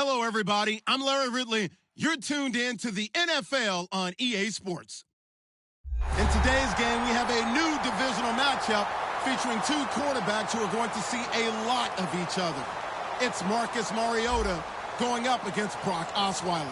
Hello, everybody. I'm Larry Ridley. You're tuned in to the NFL on EA Sports. In today's game, we have a new divisional matchup featuring two quarterbacks who are going to see a lot of each other. It's Marcus Mariota going up against Brock Osweiler.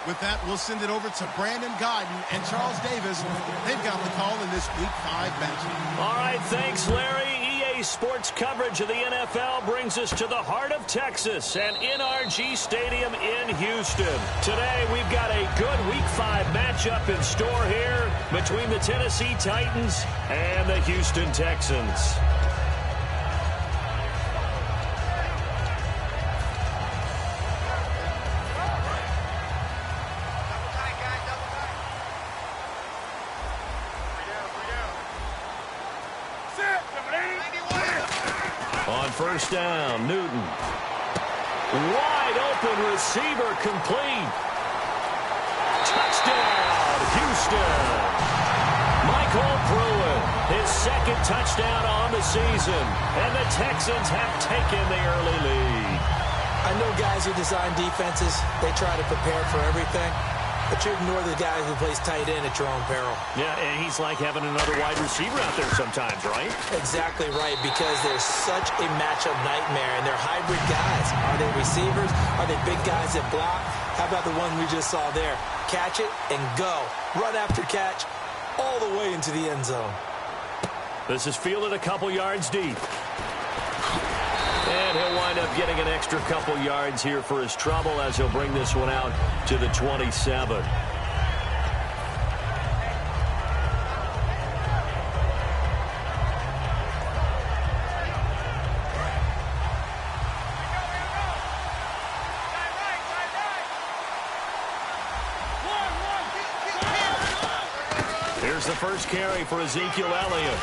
With that, we'll send it over to Brandon Godden and Charles Davis. They've got the call in this Week 5 matchup. All right, thanks, Larry. EA Sports coverage of the NFL brings us to the heart of Texas and NRG Stadium in Houston. Today, we've got a good Week 5 matchup in store here between the Tennessee Titans and the Houston Texans. First down, Newton. Wide open receiver complete. Touchdown, Houston. Michael Pruitt, his second touchdown on the season. And the Texans have taken the early lead. I know guys who design defenses, they try to prepare for everything. But you ignore the guy who plays tight end at your own peril. Yeah, and he's like having another wide receiver out there sometimes, right? Exactly right, because they're such a matchup nightmare, and they're hybrid guys. Are they receivers? Are they big guys that block? How about the one we just saw there? Catch it and go. Run after catch all the way into the end zone. This is fielded a couple yards deep. And he'll wind up getting an extra couple yards here for his trouble as he'll bring this one out to the 27. Here's the first carry for Ezekiel Elliott.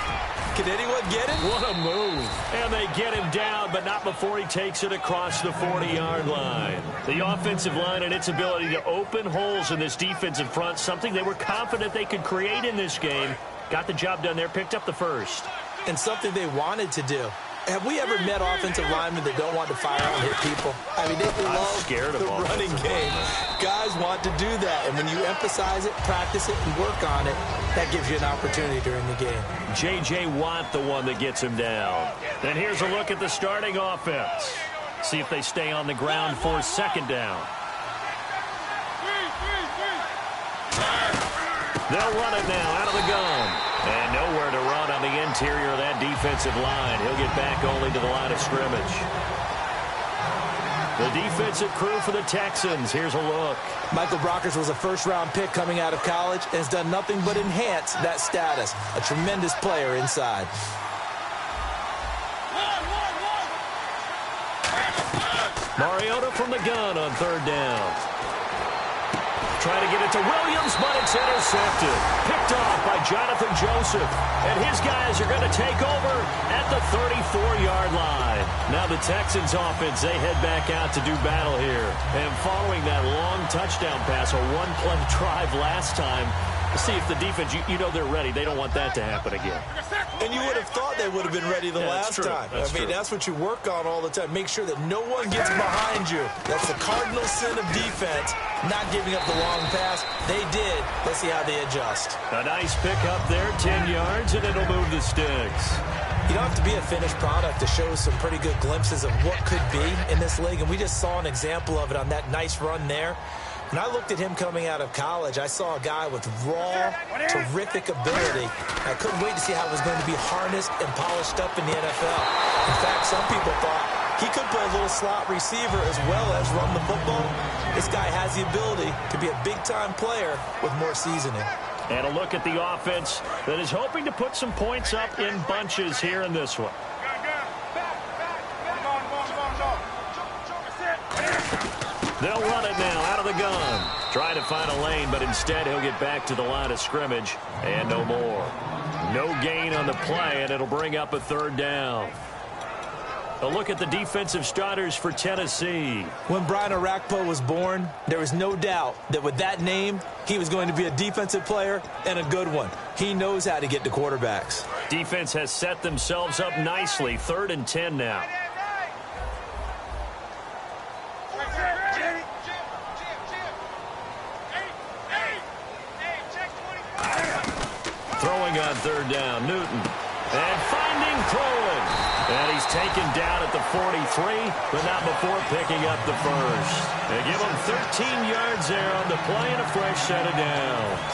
Can anyone get him? What a move. And they get him down, but not before he takes it across the 40-yard line. The offensive line and its ability to open holes in this defensive front, something they were confident they could create in this game. Got the job done there, picked up the first. And something they wanted to do. Have we ever met offensive linemen that don't want to fire out and hit people? I mean, they love the running game. Guys want to do that, and when you emphasize it, practice it, and work on it, that gives you an opportunity during the game. J.J. Watt, the one that gets him down. And here's a look at the starting offense. See if they stay on the ground for second down. They'll run it now out of the gun. And nowhere to run on the interior of that defensive line. He'll get back only to the line of scrimmage. The defensive crew for the Texans. Here's a look. Michael Brockers was a first-round pick coming out of college and has done nothing but enhance that status. A tremendous player inside. Mariota from the gun on third down. Trying to get it to Williams, but it's intercepted. Picked off by Jonathan Joseph. And his guys are going to take over at the 34-yard line. Now the Texans offense, they head back out to do battle here. And following that long touchdown pass, a one-play drive last time, to see if the defense, you know they're ready. They don't want that to happen again. And you would have thought they would have been ready the last time. That's what you work on all the time. Make sure that no one gets behind you. That's the cardinal sin of defense, not giving up the long pass. They did. Let's see how they adjust. A nice pick up there, 10 yards, and it'll move the sticks. You don't have to be a finished product to show some pretty good glimpses of what could be in this league, and we just saw an example of it on that nice run there. When I looked at him coming out of college, I saw a guy with raw, terrific ability. I couldn't wait to see how it was going to be harnessed and polished up in the NFL. In fact, some people thought he could play a little slot receiver as well as run the football. This guy has the ability to be a big-time player with more seasoning. And a look at the offense that is hoping to put some points up in bunches here in this one. They'll run it now out of the gun. Trying to find a lane, but instead he'll get back to the line of scrimmage. And no more. No gain on the play, and it'll bring up a third down. A look at the defensive starters for Tennessee. When Brian Orakpo was born, there was no doubt that with that name, he was going to be a defensive player and a good one. He knows how to get to quarterbacks. Defense has set themselves up nicely. 3rd and 10 now. on third down. Newton. And finding throwing. And he's taken down at the 43, but not before picking up the first. They give him 13 yards there on the play and a fresh set of downs.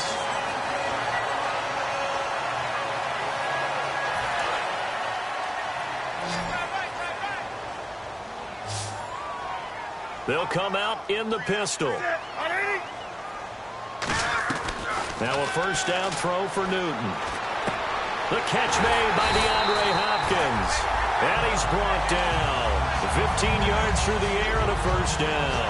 They'll come out in the pistol. Now a first down throw for Newton. The catch made by DeAndre Hopkins. And he's brought down. 15 yards through the air and a first down.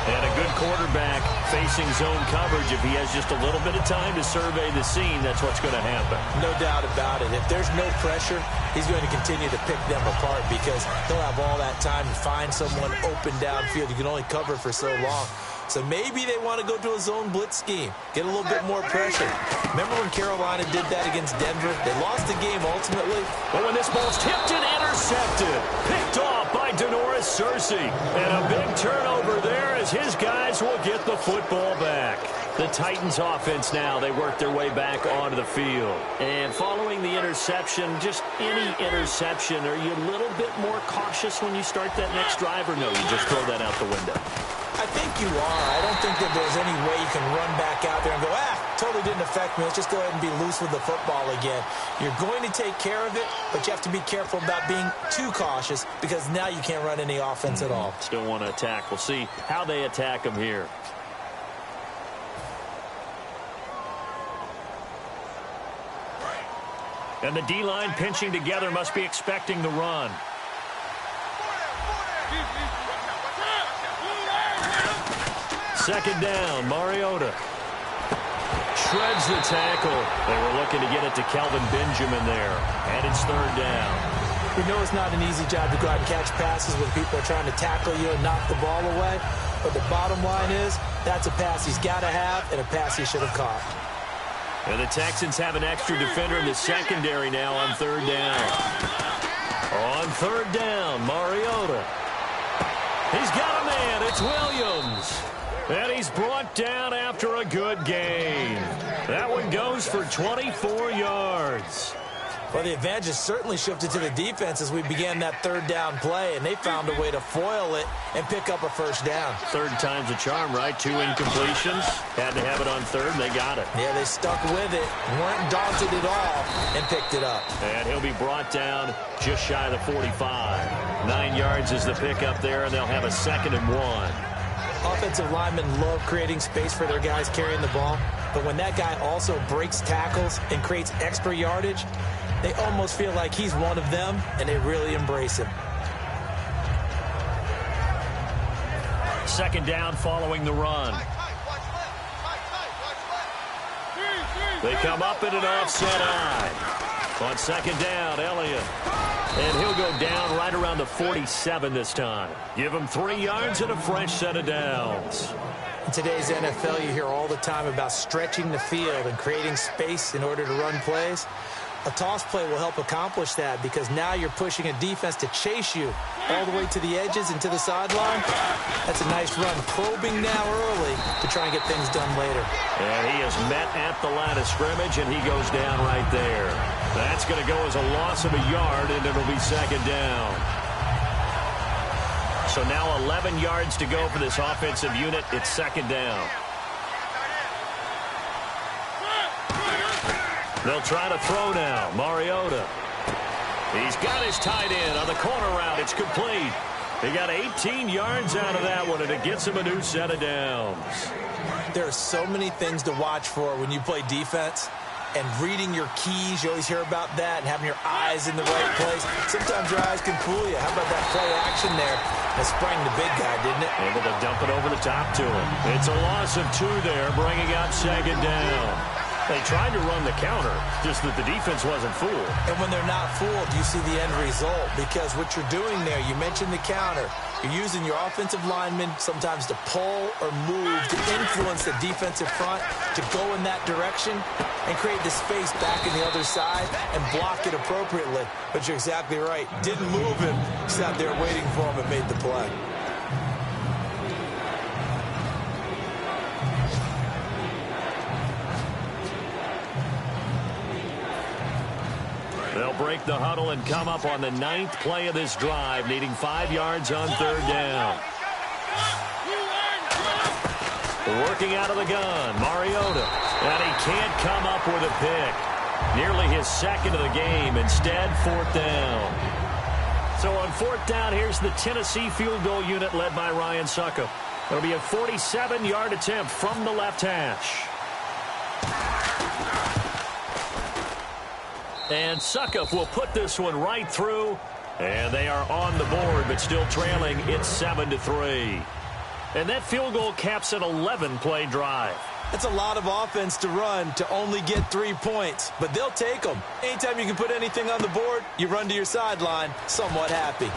And a good quarterback facing zone coverage. If he has just a little bit of time to survey the scene, that's what's going to happen. No doubt about it. If there's no pressure, he's going to continue to pick them apart because he'll have all that time to find someone open downfield. You can only cover for so long. So maybe they want to go to a zone blitz scheme, get a little bit more pressure. Remember when Carolina did that against Denver? They lost the game ultimately. But when this ball's tipped and intercepted, picked off by Denoris Searcy. And a big turnover there as his guys will get the football back. The Titans offense now, they work their way back onto the field. And following the interception, just any interception, are you a little bit more cautious when you start that next drive, or no, you just throw that out the window? I think you are. I don't think that there's any way you can run back out there and go, totally didn't affect me. Let's just go ahead and be loose with the football again. You're going to take care of it, but you have to be careful about being too cautious because now you can't run any offense at all. Still want to attack. We'll see how they attack them here. And the D-line pinching together must be expecting the run. Second down, Mariota. Shreds the tackle. They were looking to get it to Kelvin Benjamin there. And it's third down. We know it's not an easy job to go out and catch passes when people are trying to tackle you and knock the ball away. But the bottom line is, that's a pass he's got to have and a pass he should have caught. And the Texans have an extra defender in the secondary now on third down. On third down, Mariota. He's got a man. It's Williams. And he's brought down after a good gain. That one goes for 24 yards. Well, the advantage has certainly shifted to the defense as we began that third down play, and they found a way to foil it and pick up a first down. Third time's a charm, right? 2 incompletions. Had to have it on third, and they got it. Yeah, they stuck with it, weren't daunted at all, and picked it up. And he'll be brought down just shy of the 45. 9 yards is the pickup there, and they'll have a 2nd and 1. Offensive linemen love creating space for their guys carrying the ball, but when that guy also breaks tackles and creates extra yardage, they almost feel like he's one of them, and they really embrace him. Second down following the run. They come up in an offset eye. On second down, Elliott. And he'll go down right around the 47 this time. Give him 3 yards and a fresh set of downs. In today's NFL, you hear all the time about stretching the field and creating space in order to run plays. A toss play will help accomplish that because now you're pushing a defense to chase you all the way to the edges and to the sideline. That's a nice run, probing now early to try and get things done later. And he is met at the line of scrimmage, and he goes down right there. That's going to go as a loss of a yard, and it'll be second down. So now 11 yards to go for this offensive unit. It's second down. They'll try to throw now. Mariota. He's got his tight end on the corner route. It's complete. He got 18 yards out of that one, and it gets him a new set of downs. There are so many things to watch for when you play defense. And reading your keys, you always hear about that, and having your eyes in the right place. Sometimes your eyes can fool you. How about that play action there? That sprang the big guy, didn't it? Able to dump it over the top to him. It's a loss of 2 there, bringing out second down. They tried to run the counter, just that the defense wasn't fooled. And when they're not fooled, you see the end result. Because what you're doing there, you mentioned the counter. You're using your offensive linemen sometimes to pull or move to influence the defensive front to go in that direction and create the space back in the other side and block it appropriately. But you're exactly right. Didn't move him. Sat there waiting for him and made the play. They'll break the huddle and come up on the 9th play of this drive, needing 5 yards on 3rd down. Working out of the gun, Mariota. And he can't come up with a pick. Nearly his 2nd of the game. Instead, 4th down. So on 4th down, here's the Tennessee field goal unit led by Ryan Succop. It'll be a 47-yard attempt from the left hash. And Succop will put this one right through. And they are on the board, but still trailing. It's 7-3. And that field goal caps an 11-play drive. That's a lot of offense to run to only get 3 points, but they'll take them. Anytime you can put anything on the board, you run to your sideline somewhat happy.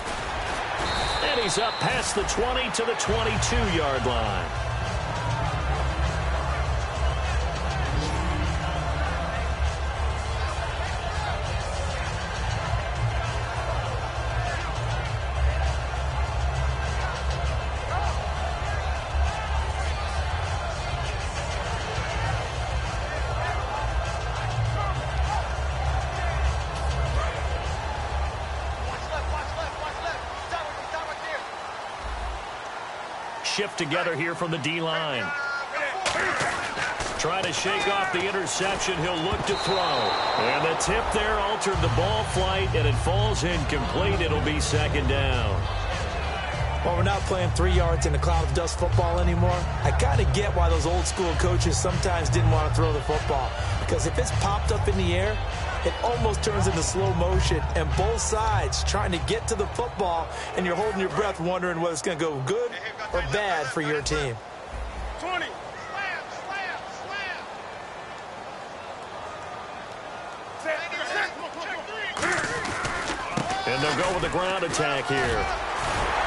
And he's up past the 20 to the 22-yard line. Shift together here from the D-line. Trying to shake off the interception. He'll look to throw. And the tip there altered the ball flight, and it falls incomplete. It'll be 2nd down. Well, we're not playing 3 yards in a cloud of dust football anymore. I kind of get why those old school coaches sometimes didn't want to throw the football. Because if it's popped up in the air, it almost turns into slow motion, and both sides trying to get to the football, and you're holding your breath wondering whether it's going to go good or bad for your team. 20. And they'll go with the ground attack here.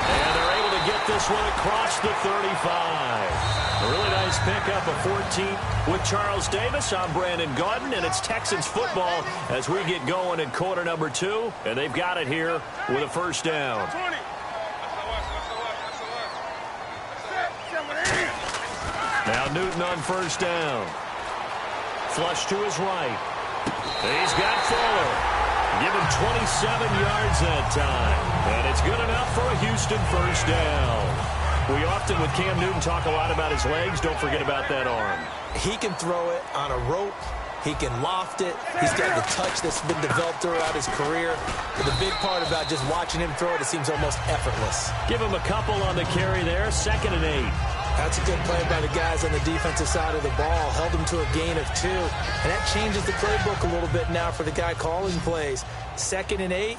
And they're able to get this one across the 35. A really nice pickup of 14 with Charles Davis. I'm Brandon Gaudin, and it's Texans football as we get going in quarter number 2. And they've got it here with a 1st down. Now Newton on 1st down. Flush to his right. He's got Fuller. Give him 27 yards that time. And it's good enough for a Houston 1st down. We often, with Cam Newton, talk a lot about his legs. Don't forget about that arm. He can throw it on a rope. He can loft it. He's got the touch that's been developed throughout his career. But the big part about just watching him throw it seems almost effortless. Give him a couple on the carry there. 2nd and 8. That's a good play by the guys on the defensive side of the ball. Held him to a gain of 2. And that changes the playbook a little bit now for the guy calling plays. 2nd and 8.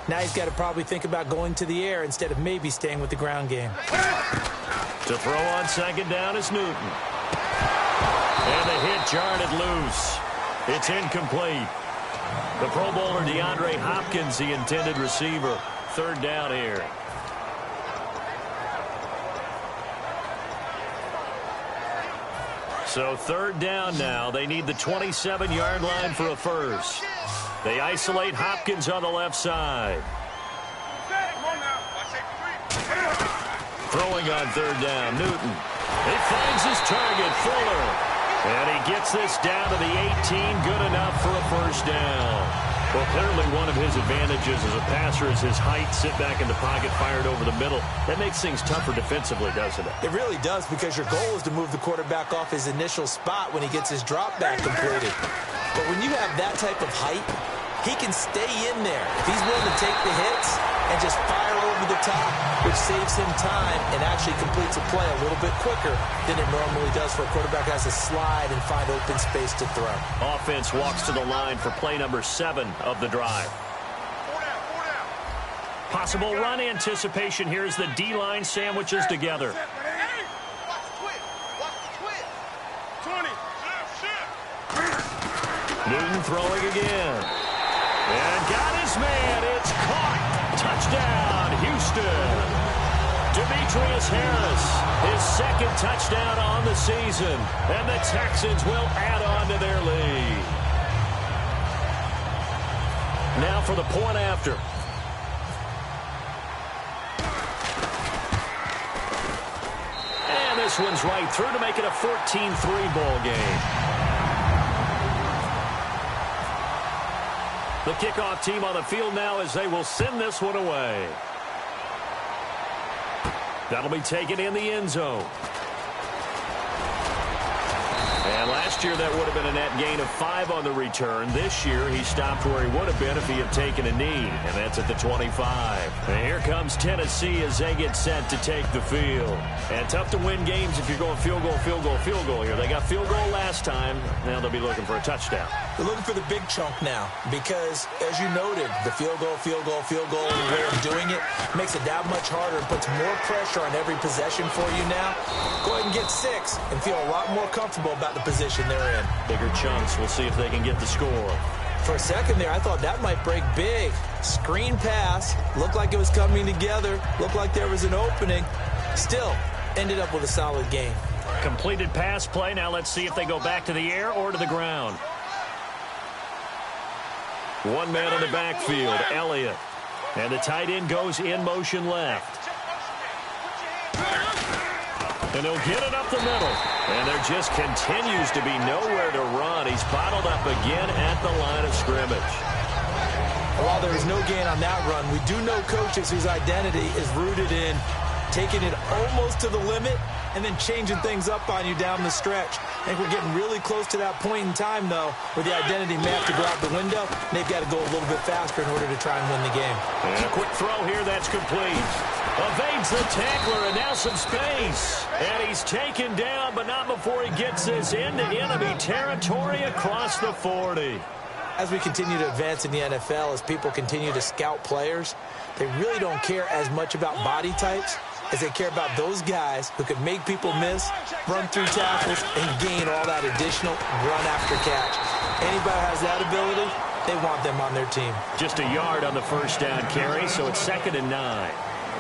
Now he's got to probably think about going to the air instead of maybe staying with the ground game. To throw on 2nd down is Newton. And the hit jarred it loose. It's incomplete. The Pro Bowler DeAndre Hopkins, the intended receiver. 3rd down here. So 3rd down now. They need the 27-yard line for a 1st. They isolate Hopkins on the left side. Throwing on 3rd down, Newton. He finds his target, Fuller. And he gets this down to the 18, good enough for a 1st down. Well, clearly one of his advantages as a passer is his height, sit back in the pocket, fired over the middle. That makes things tougher defensively, doesn't it? It really does, because your goal is to move the quarterback off his initial spot when he gets his drop back completed. But when you have that type of height, he can stay in there if he's willing to take the hits and just fire over the top, which saves him time and actually completes a play a little bit quicker than it normally does for a quarterback who has to slide and find open space to throw. Offense walks to the line for play number 7 of the drive. Possible run anticipation here as the D-line sandwiches together. Newton throwing again. And got his man. It's caught. Touchdown, Houston. Demetrius Harris, his 2nd touchdown on the season. And the Texans will add on to their lead. Now for the point after. And this one's right through to make it a 14-3 ball game. The The kickoff team on the field now as they will send this one away. That'll be taken in the end zone. And last year, that would have been a net gain of 5 on the return. This year, he stopped where he would have been if he had taken a knee, and that's at the 25. And here comes Tennessee as they get set to take the field. And tough to win games if you're going field goal, field goal, field goal here. They got field goal last time. Now they'll be looking for a touchdown. They're looking for the big chunk now because, as you noted, the field goal, field goal, field goal, and the way of doing it makes it that much harder and puts more pressure on every possession for you now. Go ahead and get 6 and feel a lot more comfortable about the position they're in. Bigger chunks. We'll see if they can get the score. For a second there, I thought that might break big. Screen pass. Looked like it was coming together. Looked like there was an opening. Still, ended up with a solid game. Completed pass play. Now let's see if they go back to the air or to the ground. One man in the backfield, Elliott. And the tight end goes in motion left. And he'll get it up the middle. And there just continues to be nowhere to run. He's bottled up again at the line of scrimmage. While there is no gain on that run, we do know coaches whose identity is rooted in taking it almost to the limit and then changing things up on you down the stretch. I think we're getting really close to that point in time, though, where the identity may have to go out the window. And they've got to go a little bit faster in order to try and win the game. And a quick throw here, that's complete. Evades the tackler, and now some space. And he's taken down, but not before he gets this into enemy territory across the 40. As we continue to advance in the NFL, as people continue to scout players, they really don't care as much about body types as they care about those guys who can make people miss, run through tackles, and gain all that additional run after catch. Anybody who has that ability, they want them on their team. Just a yard on the first down carry, so it's 2nd and 9.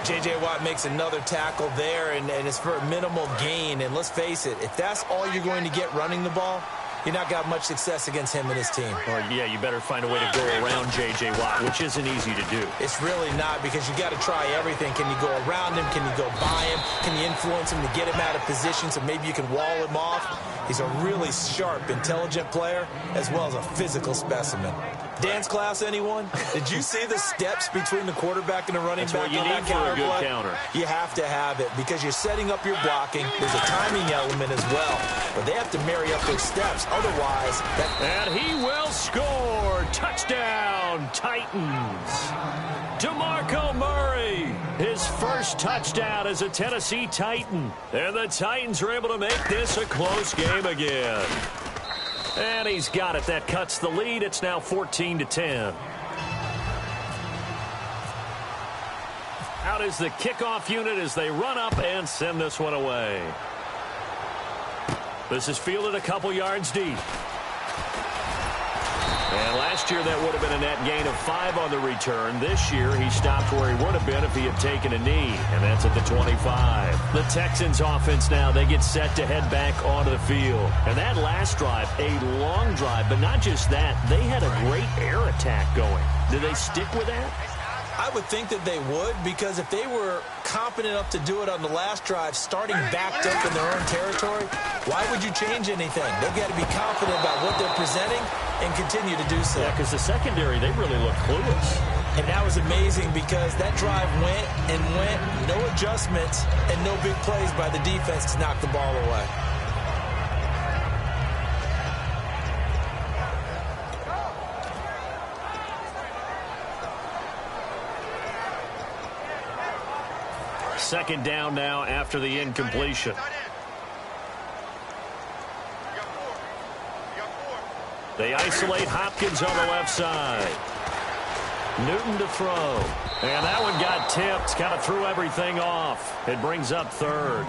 J.J. Watt makes another tackle there, and it's for a minimal gain. And let's face it, if that's all you're going to get running the ball, you're not got much success against him and his team. Or, yeah, you better find a way to go around J.J. Watt, which isn't easy to do. It's really not, because you got to try everything. Can you go around him? Can you go by him? Can you influence him to get him out of position so maybe you can wall him off? He's a really sharp, intelligent player, as well as a physical specimen. Dance class, anyone? Did you see the steps between the quarterback and the running back on that counter play? Counter. You have to have it because you're setting up your blocking. There's a timing element as well. But they have to marry up those steps. Otherwise, and he will score. Touchdown, Titans. DeMarco Murray, his first touchdown as a Tennessee Titan. And the Titans are able to make this a close game again. And he's got it. That cuts the lead. It's now 14-10. Out is the kickoff unit as they run up and send this one away. This is fielded a couple yards deep. And last year, that would have been a net gain of 5 on the return. This year, he stopped where he would have been if he had taken a knee, and that's at the 25. The Texans offense now, they get set to head back onto the field. And that last drive, a long drive, but not just that, they had a great air attack going. Do they stick with that? I would think that they would, because if they were competent enough to do it on the last drive, starting backed up in their own territory, why would you change anything? They've got to be confident about what they're presenting and continue to do so. Yeah, because the secondary, they really look clueless. And that was amazing because that drive went and went, no adjustments, and no big plays by the defense to knock the ball away. Second down now after the incompletion. They isolate Hopkins on the left side. Newton to throw. And that one got tipped. Kind of threw everything off. It brings up 3rd.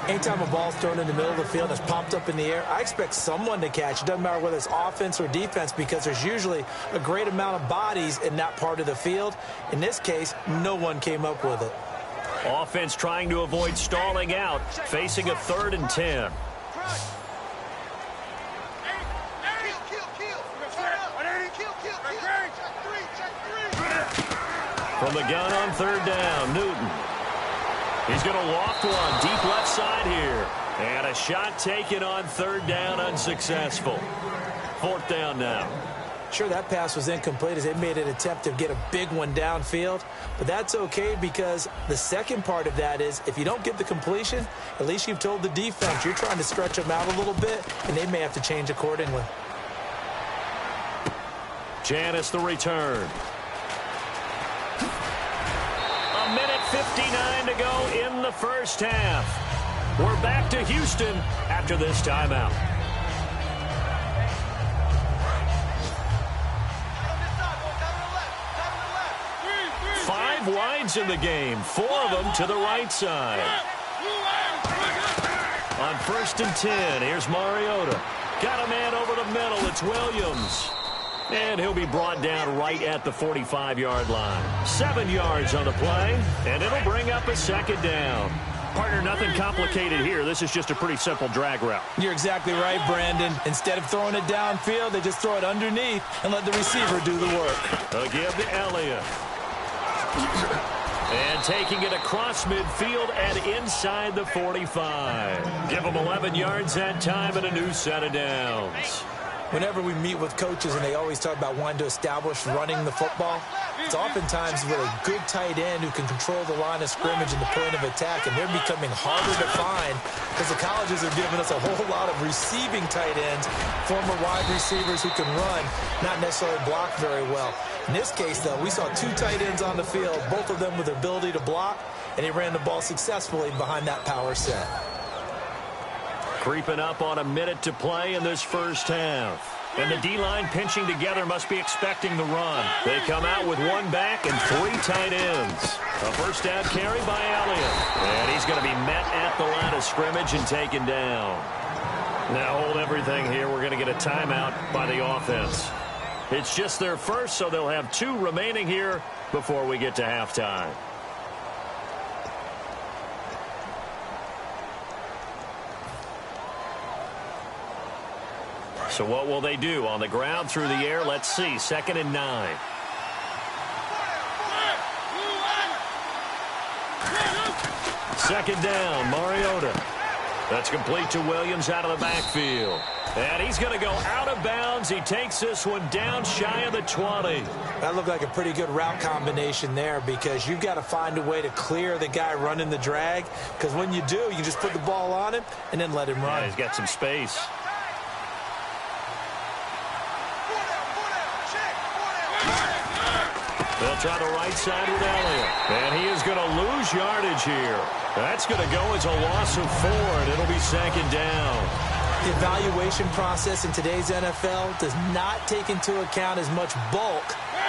Anytime a ball's thrown in the middle of the field and it's popped up in the air, I expect someone to catch. It doesn't matter whether it's offense or defense because there's usually a great amount of bodies in that part of the field. In this case, no one came up with it. Offense trying to avoid stalling out, facing a 3rd and 10. From the gun on 3rd down, Newton. He's going to loft one deep left side here. And a shot taken on 3rd down, unsuccessful. 4th down now. Sure, that pass was incomplete as they made an attempt to get a big one downfield, but that's okay because the second part of that is if you don't get the completion, at least you've told the defense you're trying to stretch them out a little bit, and they may have to change accordingly. Janis the return. A minute 59 to go in the first half. We're back to Houston after this timeout. 5 wides in the game, 4 of them to the right side. On 1st and 10, here's Mariota. Got a man over the middle. It's Williams. And he'll be brought down right at the 45-yard line. 7 yards on the play, and it'll bring up a second down. Partner, nothing complicated here. This is just a pretty simple drag route. You're exactly right, Brandon. Instead of throwing it downfield, they just throw it underneath and let the receiver do the work. A give to Elliott. And taking it across midfield and inside the 45. Give them 11 yards that time and a new set of downs. Whenever we meet with coaches and they always talk about wanting to establish running the football, it's oftentimes with a good tight end who can control the line of scrimmage and the point of attack, and they're becoming harder to find because the colleges are giving us a whole lot of receiving tight ends, former wide receivers who can run, not necessarily block very well. In this case, though, we saw 2 tight ends on the field, both of them with the ability to block, and he ran the ball successfully behind that power set. Creeping up on a minute to play in this first half. And the D-line pinching together must be expecting the run. They come out with 1 back and 3 tight ends. A first down carry by Elliott. And he's going to be met at the line of scrimmage and taken down. Now hold everything here. We're going to get a timeout by the offense. It's just their first, so they'll have 2 remaining here before we get to halftime. So what will they do? On the ground, through the air, let's see. 2nd and 9. Second down, Mariota. That's complete to Williams out of the backfield. And he's going to go out of bounds. He takes this one down shy of the 20. That looked like a pretty good route combination there because you've got to find a way to clear the guy running the drag, because when you do, you just put the ball on him and then let him run. Yeah, he's got some space. They'll try the right side with Elliott. And he is going to lose yardage here. That's going to go as a loss of 4, and it'll be 2nd down. The evaluation process in today's NFL does not take into account as much bulk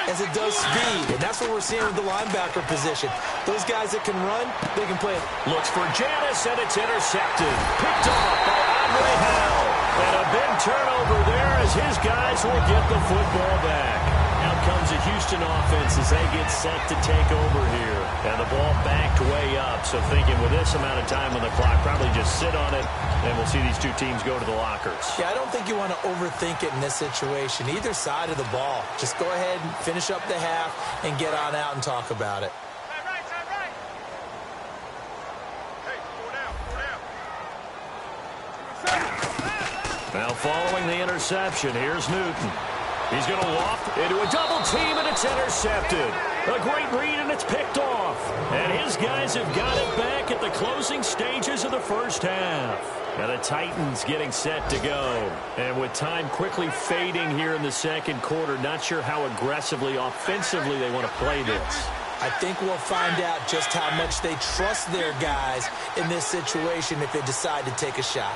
as it does speed. And that's what we're seeing with the linebacker position. Those guys that can run, they can play it. Looks for Janis, and it's intercepted. Picked off by Andre Howell. And a big turnover there as his guys will get the football back. Out comes the Houston offense as they get set to take over here. And the ball backed way up. So thinking with this amount of time on the clock, probably just sit on it, and we'll see these 2 teams go to the lockers. Yeah, I don't think you want to overthink it in this situation. Either side of the ball. Just go ahead and finish up the half and get on out and talk about it. Now following the interception, here's Newton. He's going to loft into a double team, and it's intercepted. A great read, and it's picked off. And his guys have got it back at the closing stages of the first half. Now the Titans getting set to go. And with time quickly fading here in the second quarter, not sure how aggressively, offensively they want to play this. I think we'll find out just how much they trust their guys in this situation if they decide to take a shot.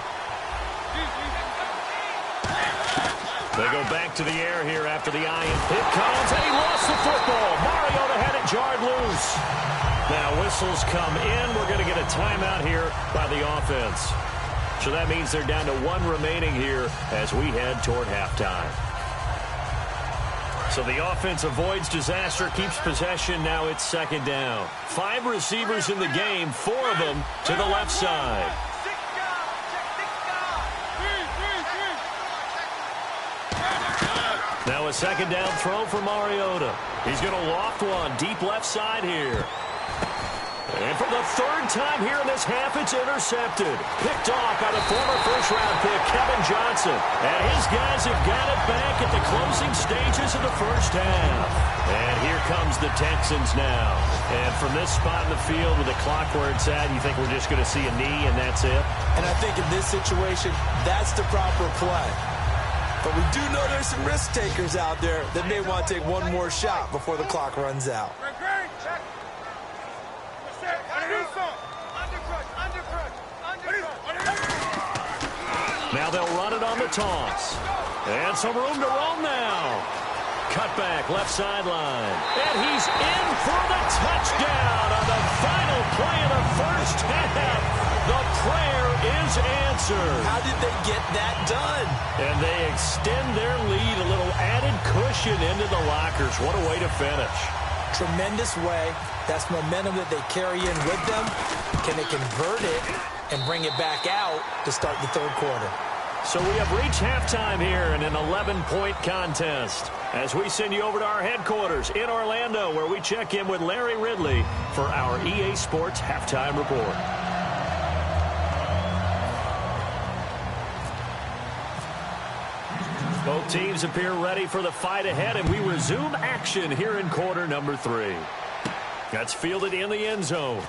They go back to the air here after the Iron hit comes, and he lost the football. Mariota had it jarred loose. Now whistles come in. We're going to get a timeout here by the offense. So that means they're down to 1 remaining here as we head toward halftime. So the offense avoids disaster, keeps possession. Now it's 2nd down. 5 receivers in the game, 4 of them to the left side. Now a 2nd down throw for Mariota. He's going to loft one deep left side here. And for the third time here in this half, it's intercepted. Picked off by the former first-round pick, Kevin Johnson. And his guys have got it back at the closing stages of the first half. And here comes the Texans now. And from this spot in the field with the clock where it's at, you think we're just going to see a knee and that's it? And I think in this situation, that's the proper play. But we do know there's some risk takers out there that may want to take one more shot before the clock runs out. Now they'll run it on the toss. And some room to roam now. Cut back, left sideline. And he's in for the touchdown on the final play of the first half. The prayer is answered. How did they get that done? And they extend their lead, a little added cushion into the lockers. What a way to finish. Tremendous way. That's momentum that they carry in with them. Can they convert it and bring it back out to start the third quarter? So we have reached halftime here in an 11-point contest as we send you over to our headquarters in Orlando, where we check in with Larry Ridley for our EA Sports Halftime Report. Both teams appear ready for the fight ahead, and we resume action here in quarter number 3. That's fielded in the end zone.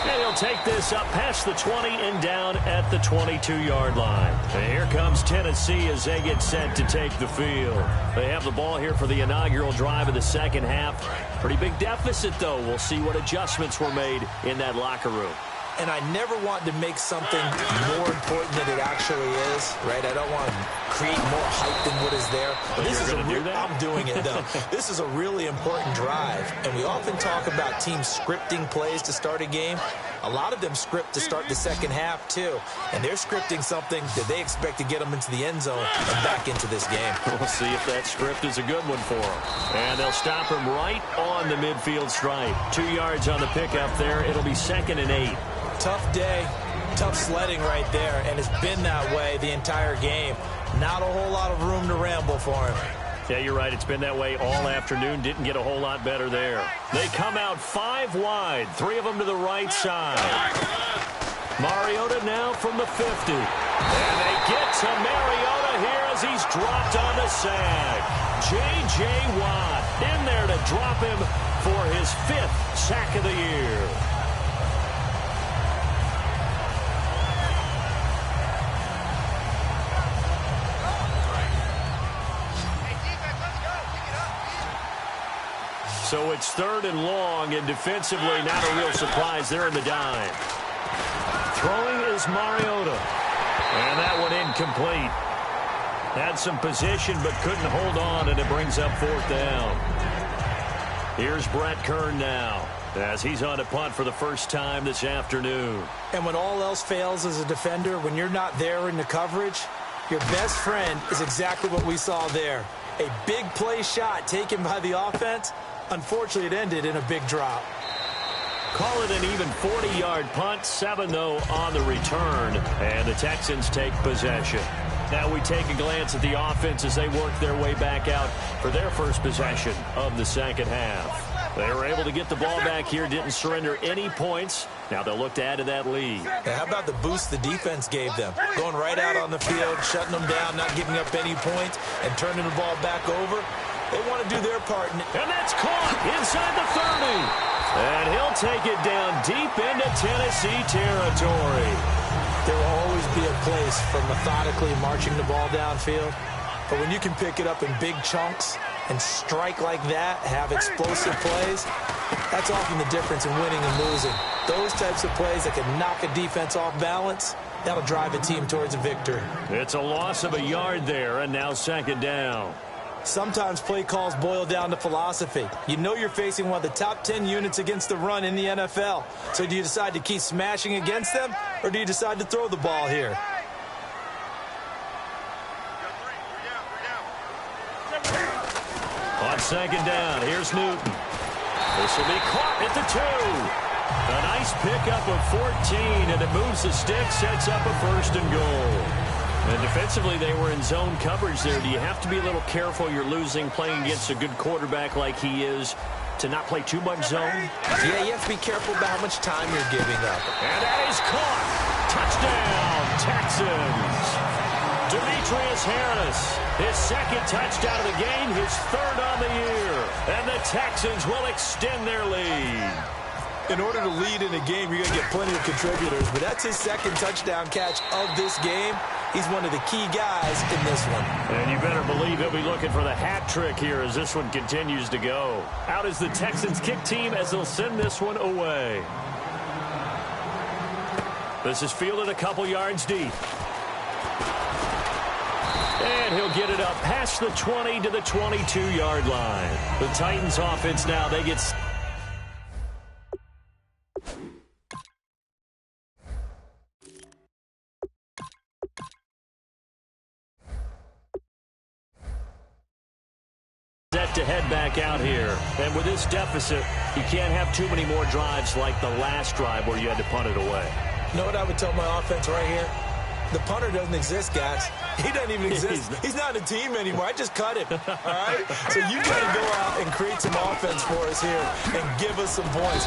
And he'll take this up past the 20 and down at the 22-yard line. And here comes Tennessee as they get set to take the field. They have the ball here for the inaugural drive of the second half. Pretty big deficit, though. We'll see what adjustments were made in that locker room. And I never want to make something more important than it actually is, right? I don't want to create more hype than what is there. But this is I'm doing it, though. This is a really important drive. And we often talk about teams scripting plays to start a game. A lot of them script to start the second half, too. And they're scripting something that they expect to get them into the end zone and back into this game. We'll see if that script is a good one for them. And they'll stop him right on the midfield stripe. 2 yards on the pickup there. It'll be 2nd and 8. Tough day, tough sledding right there, and it's been that way the entire game. Not a whole lot of room to ramble for him. Yeah, you're right. It's been that way all afternoon. Didn't get a whole lot better there. They come out 5 wide, 3 of them to the right side. Mariota now from the 50. And they get to Mariota here as he's dropped on the sack. J.J. Watt in there to drop him for his 5th sack of the year. So it's 3rd and long, and defensively not a real surprise. They're in the dime. Throwing is Mariota. And that one incomplete. Had some position but couldn't hold on, and it brings up 4th down. Here's Brett Kern now as he's on a punt for the first time this afternoon. And when all else fails as a defender, when you're not there in the coverage, your best friend is exactly what we saw there. A big play shot taken by the offense. Unfortunately, it ended in a big drop. Call it an even 40-yard punt, 7, though, on the return, and the Texans take possession. Now we take a glance at the offense as they work their way back out for their first possession of the second half. They were able to get the ball back here, didn't surrender any points. Now they'll look to add to that lead. Now, how about the boost the defense gave them? Going right out on the field, shutting them down, not giving up any points, and turning the ball back over. They want to do their part. And that's caught inside the 30. And he'll take it down deep into Tennessee territory. There will always be a place for methodically marching the ball downfield. But when you can pick it up in big chunks and strike like that, have explosive plays, that's often the difference in winning and losing. Those types of plays that can knock a defense off balance, that'll drive a team towards a victory. It's a loss of a yard there, and now 2nd down. Sometimes play calls boil down to philosophy. You know you're facing one of the top 10 units against the run in the NFL. So do you decide to keep smashing against them, or do you decide to throw the ball here? On 2nd down, here's Newton. This will be caught at the 2. A nice pickup of 14, and it moves the stick, sets up a 1st and goal. And defensively, they were in zone coverage there. Do you have to be a little careful? You're losing, playing against a good quarterback like he is. to not play too much zone? Yeah, you have to be careful about how much time you're giving up. And that is caught. Touchdown, Texans. Demetrius Harris, his second touchdown of the game, his third on the year. And the Texans will extend their lead. In order to lead in a game, you're going to get plenty of contributors, but that's his second touchdown catch of this game. He's one of the key guys in this one. And you better believe he'll be looking for the hat trick here as this one continues to go. Out is the Texans kick team as they'll send this one away. This is fielded a couple yards deep. And he'll get it up past the 20 to the 22-yard line. The Titans offense now, they get... set to head back out here. And with this deficit, you can't have too many more drives like the last drive where you had to punt it away. You know what I would tell my offense right here? The punter doesn't exist, guys. He doesn't even exist. He's not a team anymore. I just cut him, all right? So you got to go out and create some offense for us here and give us some points.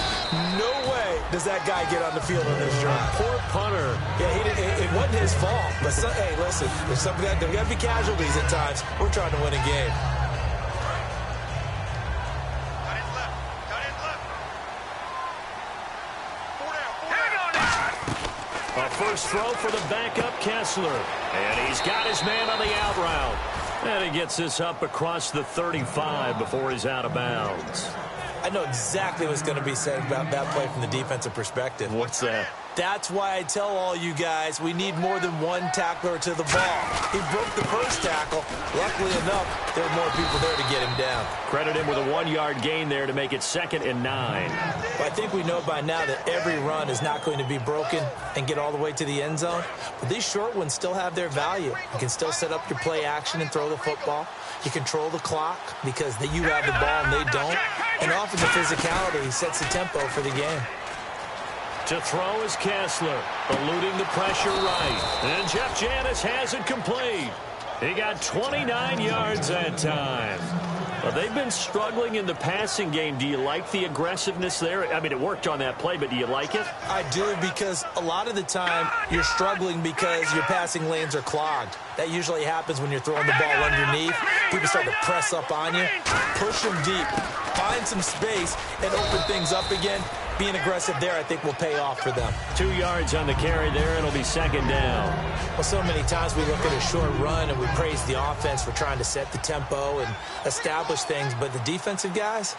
No way does that guy get on the field on this drive. Poor punter. Yeah, it wasn't his fault. But, hey, listen, there's something there got to be casualties at times. We're trying to win a game. A first throw for the backup Kessler. And he's got his man on the out route. And he gets this up across the 35 before he's out of bounds. I know exactly what's going to be said about that play from the defensive perspective. What's that? That's why I tell all you guys we need more than one tackler to the ball. He broke the first tackle. Luckily enough, there were more people there to get him down. Credit him with a 1-yard gain there to make it 2nd and 9. Well, I think we know by now that every run is not going to be broken and get all the way to the end zone. But these short ones still have their value. You can still set up your play action and throw the football. You control the clock because you have the ball and they don't. And often the physicality sets the tempo for the game. To throw is Kessler, eluding the pressure right. And Jeff Janis has it complete. He got 29 yards that time. Well, they've been struggling in the passing game. Do you like the aggressiveness there? I mean, it worked on that play, but do you like it? I do, because a lot of the time you're struggling because your passing lanes are clogged. That usually happens when you're throwing the ball underneath. People start to press up on you. Push them deep. Find some space and open things up again. Being aggressive there, I think, will pay off for them. 2 yards on the carry there. It'll be 2nd down. Well, so many times we look at a short run and we praise the offense for trying to set the tempo and establish things. But the defensive guys,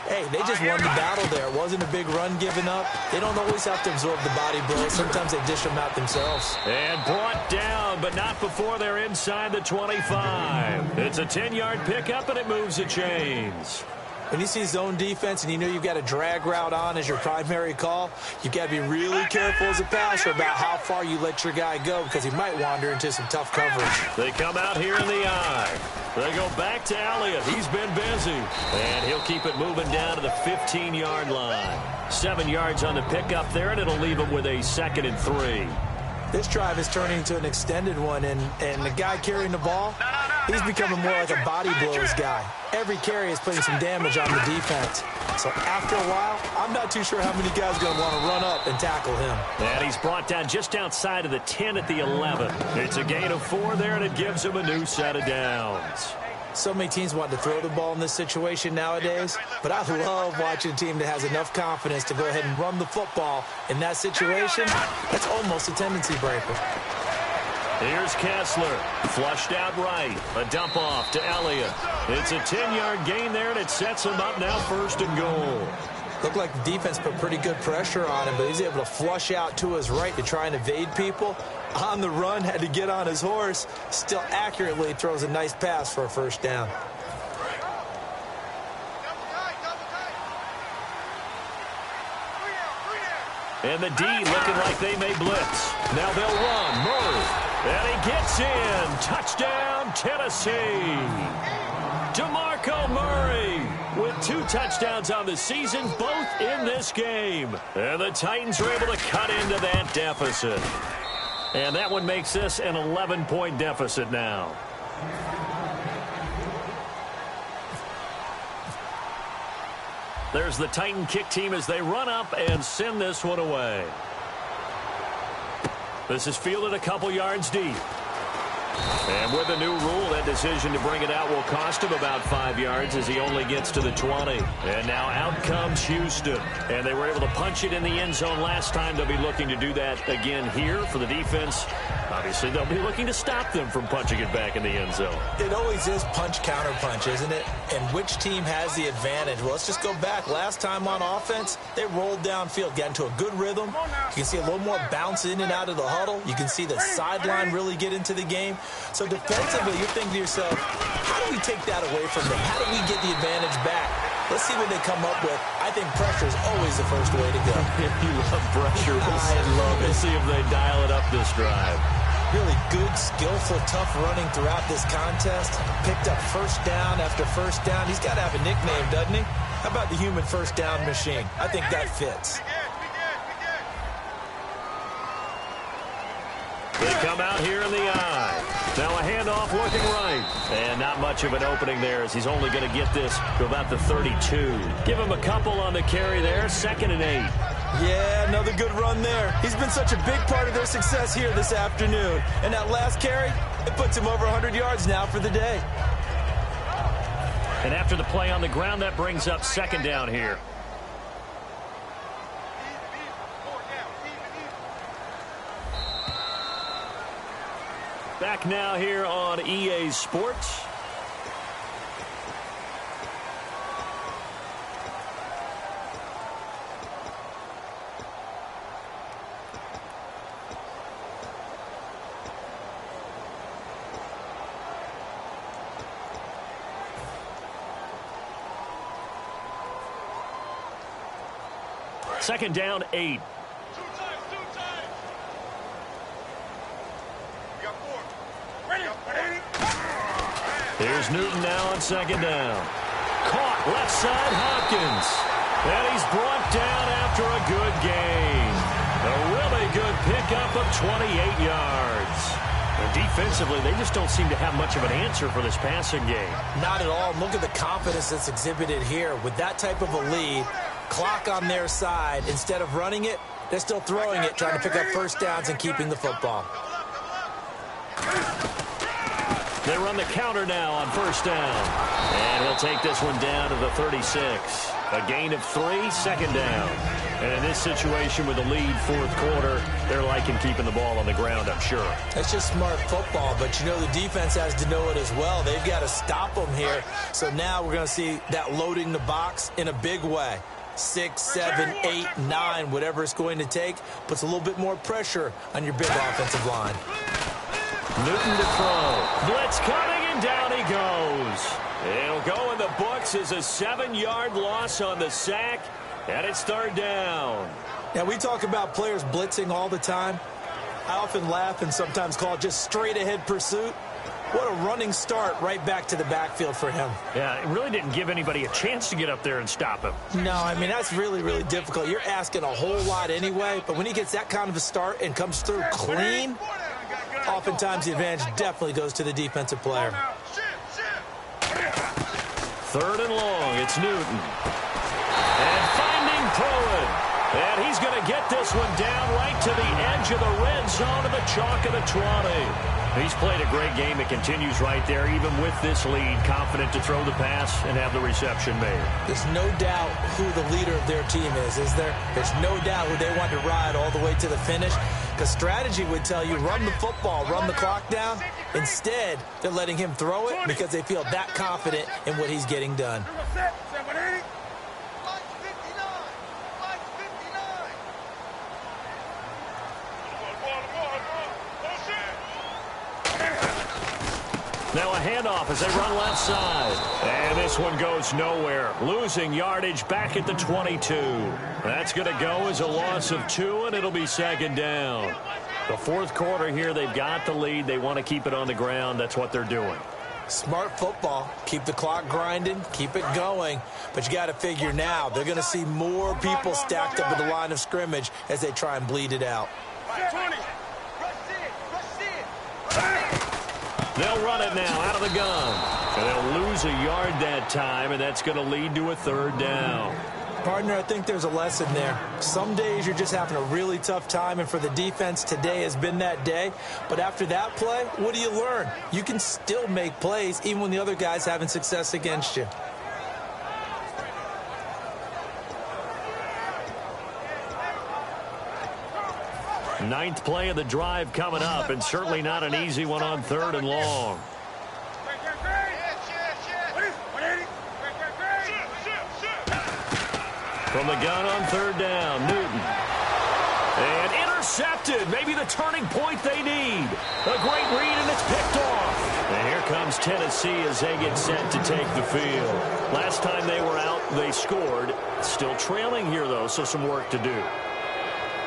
hey, they just won the battle there. It wasn't a big run given up. They don't always have to absorb the body blows. Sometimes they dish them out themselves. And brought down, but not before they're inside the 25. It's a 10-yard pickup, and it moves the chains. When you see zone defense and you know you've got a drag route on as your primary call, you've got to be really careful as a passer about how far you let your guy go, because he might wander into some tough coverage. They come out here in the eye. They go back to Elliott. He's been busy. And he'll keep it moving down to the 15-yard line. 7 yards on the pickup there, and it'll leave him with a 2nd and 3. This drive is turning into an extended one, and the guy carrying the ball, he's becoming more like a body blows guy. Every carry is putting some damage on the defense. So after a while, I'm not too sure how many guys are going to want to run up and tackle him. And he's brought down just outside of the 10 at the 11. It's a gain of 4 there, and it gives him a new set of downs. So many teams want to throw the ball in this situation nowadays, but I love watching a team that has enough confidence to go ahead and run the football in that situation. That's almost a tendency breaker. Here's Kessler, flushed out right, a dump off to Elliott. It's a 10-yard gain there, and it sets him up now 1st and goal. Looked like the defense put pretty good pressure on him, but he's able to flush out to his right to try and evade people. On the run, had to get on his horse. Still accurately throws a nice pass for a 1st down. And the D looking like they may blitz. Now they'll run. Murray. And he gets in. Touchdown, Tennessee. DeMarco Murray with 2 touchdowns on the season, both in this game. And the Titans are able to cut into that deficit. And that one makes this an 11-point deficit now. There's the Titan kick team as they run up and send this one away. This is fielded a couple yards deep. And with the new rule, that decision to bring it out will cost him about 5 yards as he only gets to the 20. And now out comes Houston. And they were able to punch it in the end zone last time. They'll be looking to do that again here for the defense. Obviously, they'll be looking to stop them from punching it back in the end zone. It always is punch-counter-punch, isn't it? And which team has the advantage? Well, let's just go back. Last time on offense, they rolled downfield, got into a good rhythm. You can see a little more bounce in and out of the huddle. You can see the sideline really get into the game. So defensively, you're thinking to yourself, how do we take that away from them? How do we get the advantage back? Let's see what they come up with. I think pressure is always the first way to go. If you love pressure, I love it. We'll see if they dial it up this drive. Really good, skillful, tough running throughout this contest. Picked up first down after first down. He's got to have a nickname, doesn't he? How about the human first down machine? I think that fits. They come out here in the eye. Now a handoff looking right. And not much of an opening there as he's only going to get this to about the 32. Give him a couple on the carry there. 2nd and 8. Yeah, another good run there. He's been such a big part of their success here this afternoon. And that last carry, it puts him over 100 yards now for the day. And after the play on the ground, that brings up 2nd down here. Back now here on EA Sports. Second down, 8. Here's Newton now on 2nd down. Caught left side, Hopkins. And he's brought down after a good gain. A really good pickup of 28 yards. And defensively, they just don't seem to have much of an answer for this passing game. Not at all. Look at the confidence that's exhibited here. With that type of a lead, clock on their side, instead of running it, they're still throwing it, trying to pick up first downs and keeping the football. They run the counter now on 1st down. And he'll take this one down to the 36. A gain of 3, 2nd down. And in this situation with the lead 4th quarter, they're liking keeping the ball on the ground, I'm sure. That's just smart football, but you know the defense has to know it as well. They've got to stop them here. So now we're going to see that loading the box in a big way. 6, 7, 8, 9, whatever it's going to take, puts a little bit more pressure on your big offensive line. Newton to throw. Blitz coming, and down he goes. It'll go in the books as a 7-yard loss on the sack, and it's 3rd down. Now, we talk about players blitzing all the time. I often laugh and sometimes call it just straight-ahead pursuit. What a running start right back to the backfield for him. Yeah, it really didn't give anybody a chance to get up there and stop him. No, I mean, that's really, really difficult. You're asking a whole lot anyway, but when he gets that kind of a start and comes through clean, oftentimes the advantage definitely goes to the defensive player. 3rd and long, it's Newton. And finding Pruitt. And he's going to get this one down right to the edge of the red zone of the chalk of the 20. He's played a great game. It continues right there, even with this lead, confident to throw the pass and have the reception made. There's no doubt who the leader of their team is there? There's no doubt who they want to ride all the way to the finish. Because strategy would tell you, run the football, run the clock down. Instead, they're letting him throw it because they feel that confident in what he's getting done. Now a handoff as they run left side. And this one goes nowhere. Losing yardage back at the 22. That's going to go as a loss of 2, and it'll be 2nd down. The 4th quarter here, they've got the lead. They want to keep it on the ground. That's what they're doing. Smart football. Keep the clock grinding. Keep it going. But you got to figure now, they're going to see more people stacked up at the line of scrimmage as they try and bleed it out. 20. They'll run it now out of the gun. And they'll lose a yard that time, and that's going to lead to a 3rd down. Partner, I think there's a lesson there. Some days you're just having a really tough time, and for the defense, today has been that day. But after that play, what do you learn? You can still make plays even when the other guy's having success against you. Ninth play of the drive coming up, and certainly not an easy one on 3rd and long. From the gun on 3rd down, Newton. And intercepted. Maybe the turning point they need. A great read, and it's picked off. And here comes Tennessee as they get set to take the field. Last time they were out, they scored. Still trailing here, though, so some work to do.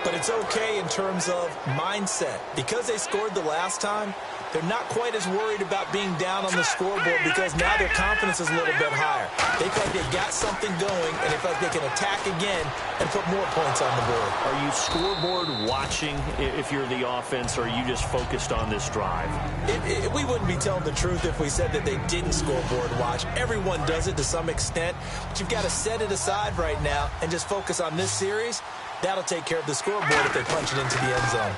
But it's okay in terms of mindset. Because they scored the last time, they're not quite as worried about being down on the scoreboard because now their confidence is a little bit higher. They feel like they've got something going, and they feel like they can attack again and put more points on the board. Are you scoreboard watching if you're the offense, or are you just focused on this drive? We wouldn't be telling the truth if we said that they didn't scoreboard watch. Everyone does it to some extent, but you've got to set it aside right now and just focus on this series. That'll take care of the scoreboard if they punch it into the end zone.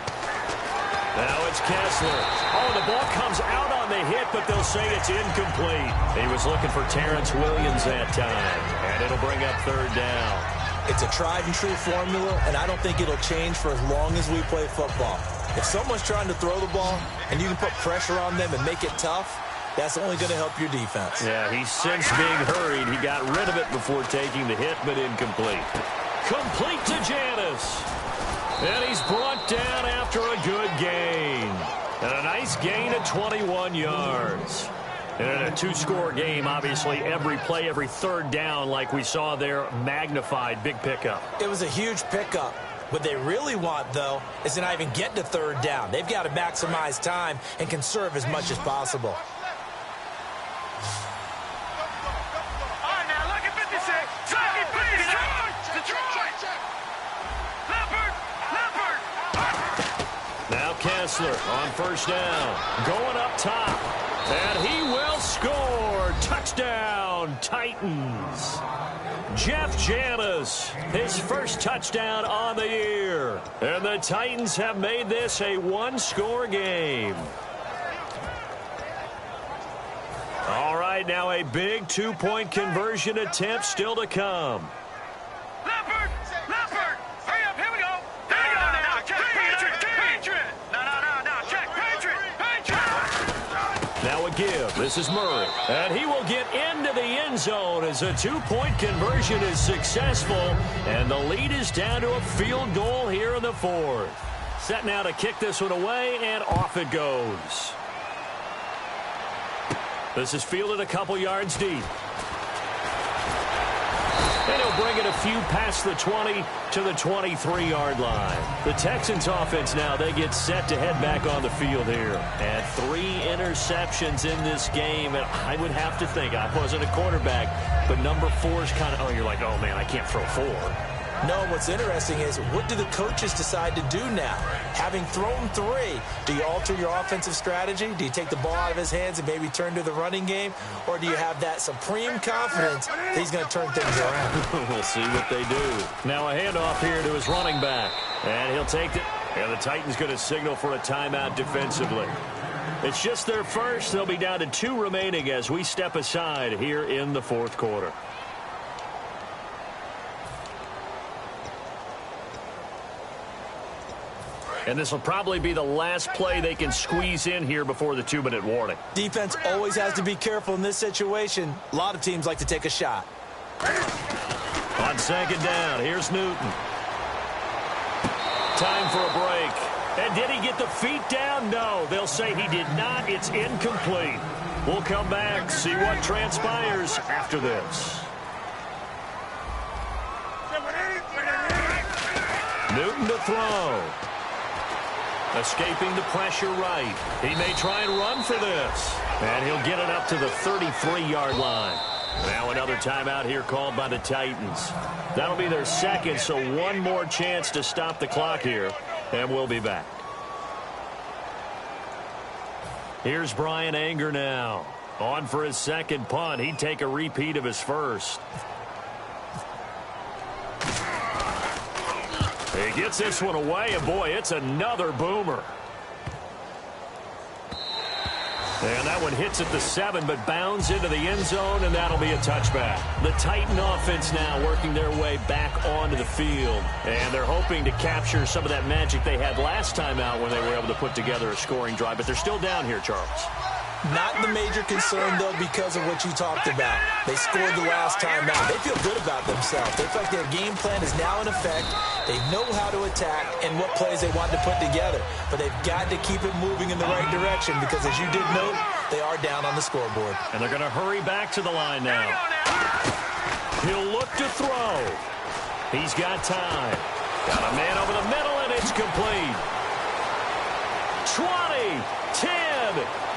Now it's Kessler. Oh, the ball comes out on the hit, but they'll say it's incomplete. He was looking for Terrence Williams that time, and it'll bring up 3rd down. It's a tried-and-true formula, and I don't think it'll change for as long as we play football. If someone's trying to throw the ball and you can put pressure on them and make it tough, that's only going to help your defense. Yeah, he sensed being hurried. He got rid of it before taking the hit, but incomplete. Complete to Janis. And he's brought down after a good gain. And a nice gain of 21 yards. And in a two-score game, obviously, every play, every 3rd down, like we saw there, magnified. Big pickup. It was a huge pickup. What they really want, though, is to not even get to 3rd down. They've got to maximize time and conserve as much as possible. Kessler on 1st down, going up top, and he will score. Touchdown, Titans. Jeff Janis, his first touchdown on the year. And the Titans have made this a one-score game. All right, now a big two-point conversion attempt still to come. Give. This is Murray, and he will get into the end zone as a two-point conversion is successful, and the lead is down to a field goal here in the 4th. Set now to kick this one away, and off it goes. This is fielded a couple yards deep. And he'll bring it a few past the 20 to the 23-yard line. The Texans offense now, they get set to head back on the field here. And 3 interceptions in this game. And I would have to think, I wasn't a quarterback, but number 4 is kind of, oh, you're like, oh, man, I can't throw 4. No, what's interesting is what do the coaches decide to do now? Having thrown 3, do you alter your offensive strategy? Do you take the ball out of his hands and maybe turn to the running game? Or do you have that supreme confidence that he's going to turn things around? We'll see what they do. Now a handoff here to his running back. And he'll take it. And the Titans going to signal for a timeout defensively. It's just their first. They'll be down to 2 remaining as we step aside here in the 4th quarter. And this will probably be the last play they can squeeze in here before the 2-minute warning. Defense always has to be careful in this situation. A lot of teams like to take a shot. On 2nd down, here's Newton. Time for a break. And did he get the feet down? No, they'll say he did not. It's incomplete. We'll come back, see what transpires after this. Newton to throw. Escaping the pressure right. He may try and run for this. And he'll get it up to the 33-yard line. Now another timeout here called by the Titans. That'll be their second, so one more chance to stop the clock here. And we'll be back. Here's Brian Anger now. On for his second punt. He'd take a repeat of his first. He gets this one away, and boy, it's another boomer. And that one hits at the 7, but bounds into the end zone, and that'll be a touchback. The Titan offense now working their way back onto the field. And they're hoping to capture some of that magic they had last time out when they were able to put together a scoring drive. But they're still down here, Charles. Not the major concern, though, because of what you talked about. They scored the last time out. They feel good about themselves. They feel like their game plan is now in effect. They know how to attack and what plays they want to put together. But they've got to keep it moving in the right direction because, as you did note, they are down on the scoreboard. And they're going to hurry back to the line now. He'll look to throw. He's got time. Got a man over the middle, and it's complete. 20, 10.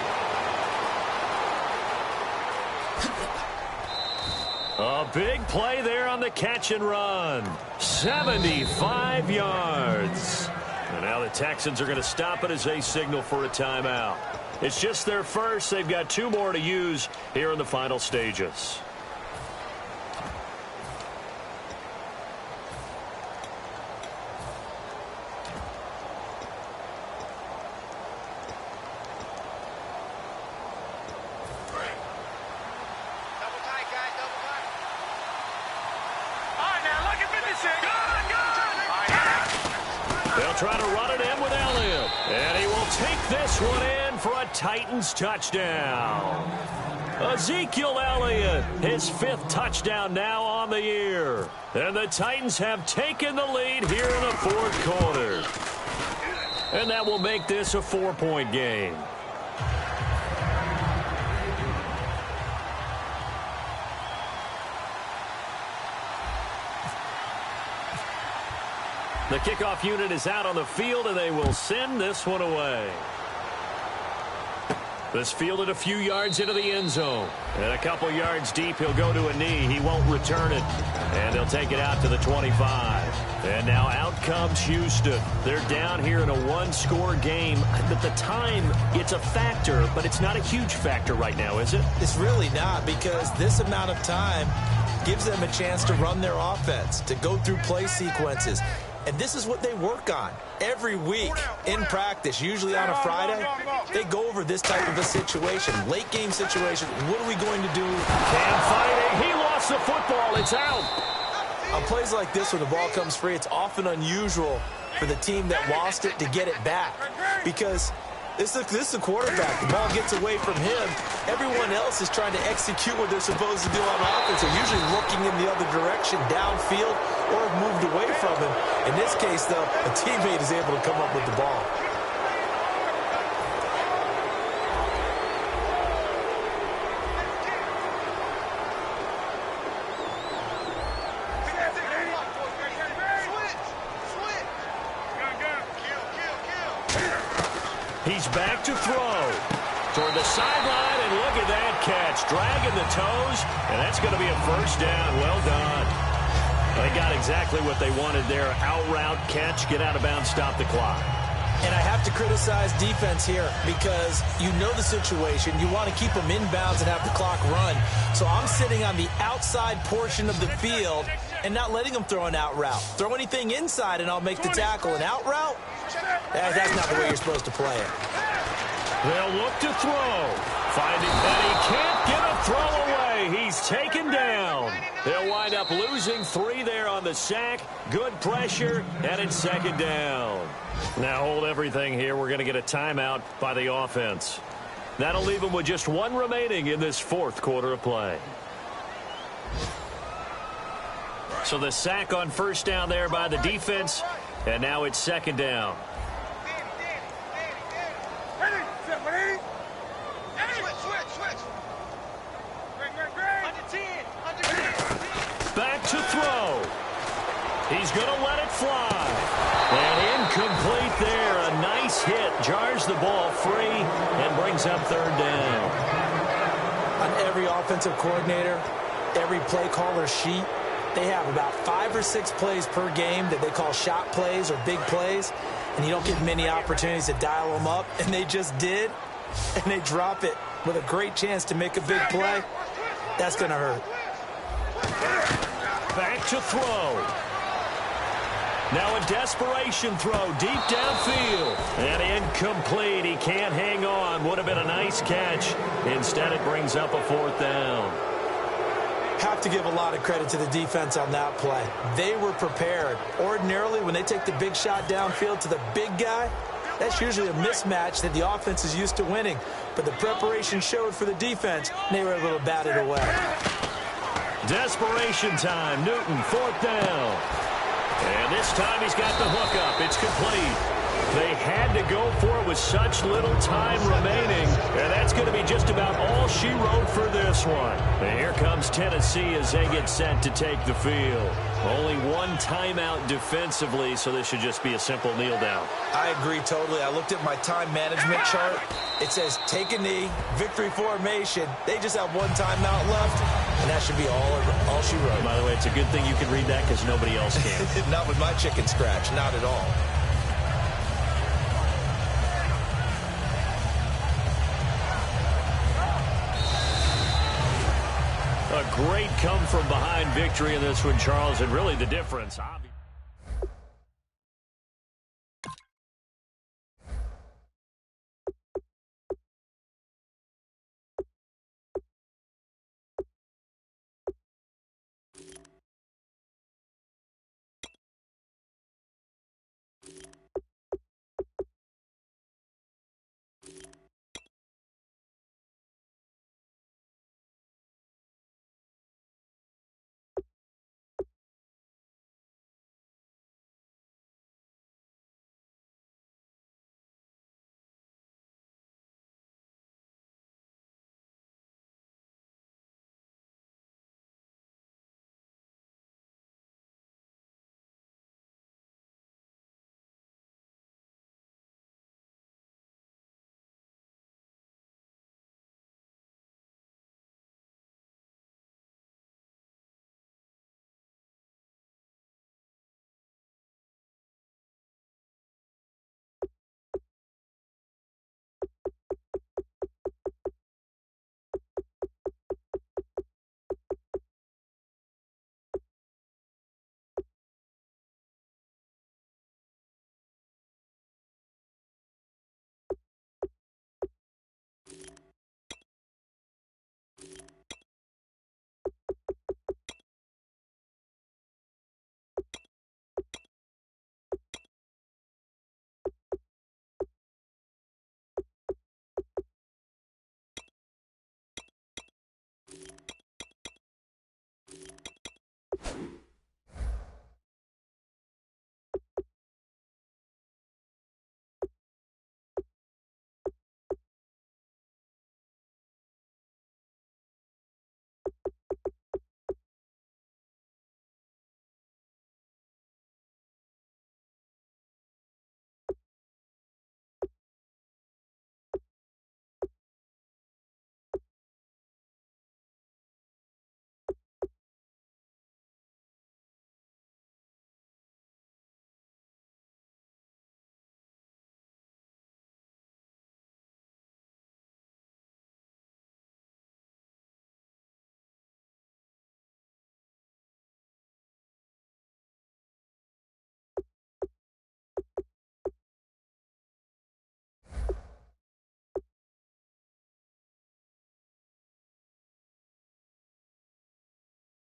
A big play there on the catch and run. 75 yards. And now the Texans are going to stop it as they signal for a timeout. It's just their first. They've got 2 more to use here in the final stages. Try to run it in with Elliott. And he will take this one in for a Titans touchdown. Ezekiel Elliott, his 5th touchdown now on the year. And the Titans have taken the lead here in the 4th quarter. And that will make this a 4-point game. The kickoff unit is out on the field, and they will send this one away. This fielded a few yards into the end zone. And a couple yards deep, he'll go to a knee. He won't return it. And they'll take it out to the 25. And now out comes Houston. They're down here in a 1-score game. At the time, it's a factor, but it's not a huge factor right now, is it? It's really not, because this amount of time gives them a chance to run their offense, to go through play sequences. And this is what they work on every week in practice, usually on a Friday. They go over this type of a situation, late game situation. What are we going to do? Can't fight it. He lost the football. It's out. On plays like this, when the ball comes free, it's often unusual for the team that lost it to get it back, because this is the quarterback. The ball gets away from him. Everyone else is trying to execute what they're supposed to do on offense. They're usually looking in the other direction, downfield, or have moved away from him. In this case, though, a teammate is able to come up with the ball. He's back to throw toward the sideline, and look at that catch. Dragging the toes, and that's going to be a first down. Well done. They got exactly what they wanted there. Out route, catch, get out of bounds, stop the clock. And I have to criticize defense here because you know the situation. You want to keep them inbounds and have the clock run. So I'm sitting on the outside portion of the field and not letting them throw an out route. Throw anything inside and I'll make the tackle. An out route? That's not the way you're supposed to play it. They'll look to throw. Finding that he can't get a throw away. He's taken down. They'll wind up losing 3 there on the sack. Good pressure, and it's 2nd down. Now hold everything here. We're going to get a timeout by the offense. That'll leave them with just 1 remaining in this 4th quarter of play. So the sack on first down there by the defense, and now it's 2nd down. Back to throw. He's going to let it fly. And incomplete there. A nice hit. Jars the ball free and brings up 3rd down. On every offensive coordinator, every play caller sheet, they have about 5 or 6 plays per game that they call shot plays or big plays. And you don't get many opportunities to dial them up. And they just did. And they drop it with a great chance to make a big play. That's going to hurt. Back to throw. Now a desperation throw deep downfield. And incomplete. He can't hang on. Would have been a nice catch. Instead, it brings up a 4th down. Have to give a lot of credit to the defense on that play. They were prepared. Ordinarily, when they take the big shot downfield to the big guy, that's usually a mismatch that the offense is used to winning. But the preparation showed for the defense, and they were able to bat it away. Desperation time. Newton, 4th down. And this time he's got the hook up. It's complete. They had to go for it with such little time remaining. And that's going to be just about all she wrote for this one. And here comes Tennessee as they get set to take the field. Only one timeout defensively, so this should just be a simple kneel down. I agree totally. I looked at my time management chart. It says take a knee, victory formation. They just have one timeout left, and that should be all she wrote. By the way, it's a good thing you can read that because nobody else can. Not with my chicken scratch. Not at all. A great come-from-behind victory in this one, Charles, and really the difference.